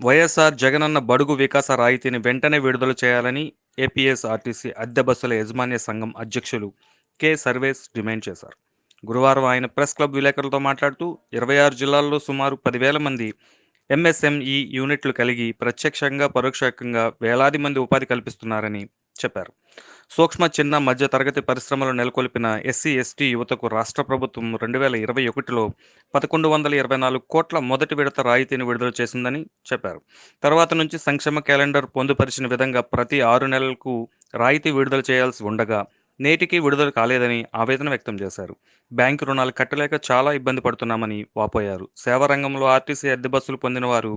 వైఎస్ఆర్ జగనన్న బడుగు వికాస రాయితీని వెంటనే విడుదల చేయాలని ఏపీఎస్ఆర్టీసీ అద్దె బస్సుల యాజమాన్య సంఘం అధ్యక్షులు కె సర్వేస్ డిమాండ్ చేశారు. గురువారం ఆయన ప్రెస్ క్లబ్ విలేకరులతో మాట్లాడుతూ 26 జిల్లాల్లో సుమారు 10,000 మంది ఎంఎస్ఎంఈ యూనిట్లు కలిగి ప్రత్యక్షంగా పరోక్షంగా వేలాది మంది ఉపాధి కల్పిస్తున్నారని చెప్పారు. సూక్ష్మ చిన్న మధ్య తరగతి పరిశ్రమలు నెలకొల్పిన ఎస్సీ ఎస్టీ యువతకు రాష్ట్ర ప్రభుత్వం 2021లో 1124 కోట్ల మొదటి విడత రాయితీని విడుదల చేసిందని చెప్పారు. తర్వాత నుంచి సంక్షేమ క్యాలెండర్ పొందుపరిచిన విధంగా ప్రతి 6 నెలలకు రాయితీ విడుదల చేయాల్సి ఉండగా నేటికి విడుదల కాలేదని ఆవేదన వ్యక్తం చేశారు. బ్యాంకు రుణాలు కట్టలేక చాలా ఇబ్బంది పడుతున్నామని వాపోయారు. సేవా రంగంలో ఆర్టీసీ అద్దె బస్సులు పొందిన వారు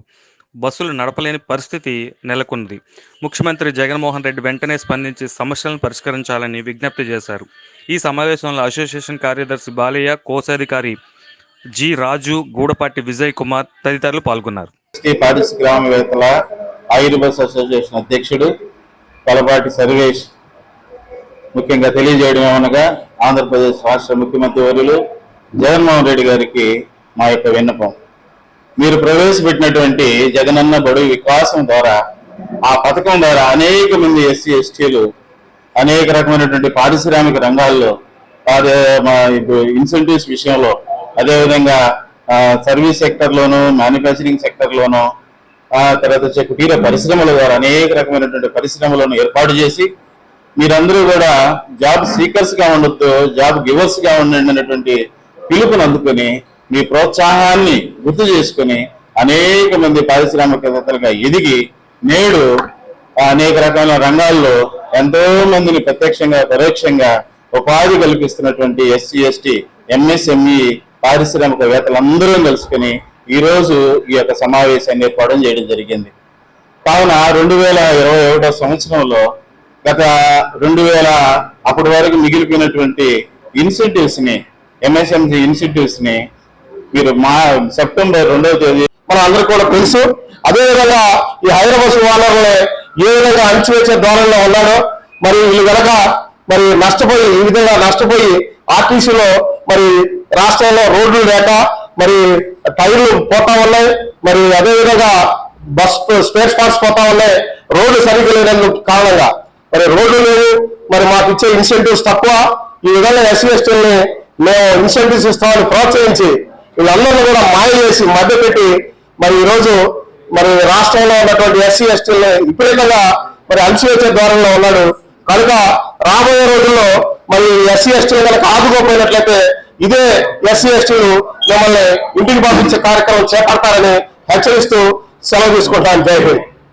బస్సులు నడపలేని పరిస్థితి నెలకొంది. ముఖ్యమంత్రి జగన్మోహన్ రెడ్డి వెంటనే స్పందించి సమస్యలను పరిష్కరించాలని విజ్ఞప్తి చేశారు. ఈ సమావేశంలో అసోసియేషన్ కార్యదర్శి బాలయ్య, కోశాధికారి జి రాజు, గూడపాటి విజయ్ కుమార్ తదితరులు పాల్గొన్నారు. పారిశ్రామికవేత్తల ఐర్ బస్ అసోసియేషన్ అధ్యక్షుడు కొలపాటి సర్వేష్ ముఖ్యంగా తెలియజేయడం ఏమనగా ఆంధ్రప్రదేశ్ రాష్ట్ర ముఖ్యమంత్రి వర్యులు జగన్మోహన్ రెడ్డి గారికి మా యొక్క విన్నపం, మీరు ప్రవేశపెట్టినటువంటి జగనన్న బడుగు వికాసం ద్వారా ఆ పథకం ద్వారా అనేక మంది ఎస్సీ ఎస్టీలు అనేక రకమైనటువంటి పారిశ్రామిక రంగాల్లో ఇన్సెంటివ్స్ విషయంలో, అదేవిధంగా సర్వీస్ సెక్టర్లోను, మ్యానుఫ్యాక్చరింగ్ సెక్టర్లోను, తర్వాత కుటీర పరిశ్రమల ద్వారా అనేక రకమైనటువంటి పరిశ్రమలను ఏర్పాటు చేసి మీరందరూ కూడా జాబ్ సీకర్స్ గా ఉండొద్దు, జాబ్ గివర్స్ గా ఉండండి అనేటువంటి పిలుపుని అందుకుని మీ ప్రోత్సాహాన్ని గుర్తు చేసుకుని అనేక మంది పారిశ్రామికవేత్తలుగా ఎదిగి నేడు అనేక రకాల రంగాల్లో ఎంతో మందిని ప్రత్యక్షంగా పరోక్షంగా ఉపాధి కల్పిస్తున్నటువంటి ఎస్సీ ఎస్టీ ఎంఎస్ఎంఈ పారిశ్రామికవేత్తలందరూ కలుసుకుని ఈరోజు ఈ యొక్క సమావేశాన్ని ఏర్పాటు చేయడం జరిగింది. కావున 2021 సంవత్సరంలో గత 2000 అప్పటి వరకు మిగిలిపోయినటువంటి ఇన్సెంటివ్స్ ని, ఎంఎస్ఎంఈ ఇన్సెంటివ్స్ ని మీరు సెప్టెంబర్ 2వ తేదీ మన అందరూ కూడా తెలుసు. అదేవిధంగా ఈ హైదరాబాద్ వాళ్ళని ఏ విధంగా అణచివేసే ధోరణిలో ఉన్నాడో, మరి వీళ్ళు కనుక మరి ఈ విధంగా నష్టపోయి ఆర్టీసీలో మరి రాష్ట్రంలో రోడ్లు లేక మరి టైర్లు పోతా ఉన్నాయి, మరి అదేవిధంగా బస్ స్పేర్ పార్ట్స్ పోతా ఉన్నాయి, రోడ్లు సరిగ్గా లేనందుకు కారణంగా మరి రోడ్లు లేవు, మరి మాకు ఇచ్చే ఇన్సెంటివ్స్ తక్కువ. ఈ విధంగా ఎస్సీ ఎస్టీలని మేము ఇన్సెంటివ్స్ ఇస్తామని ప్రోత్సహించి వీళ్ళందరినీ కూడా మాయ చేసి మధ్యపెట్టి మరి ఈరోజు మరి రాష్ట్రంలో ఉన్నటువంటి ఎస్సీ ఎస్టీలని విపరీతంగా మరి అణచివేసే ధోరణిలో ఉన్నాడు. కనుక రాబోయే రోజుల్లో మరి ఎస్సీ ఎస్టీలు కనుక ఆదుకోపోయినట్లయితే ఇదే ఎస్సీ ఎస్టీలు మిమ్మల్ని ఇంటికి పంపించే కార్యక్రమం చేపడతారని హెచ్చరిస్తూ సెలవు తీసుకుంటాను. జై హింద్.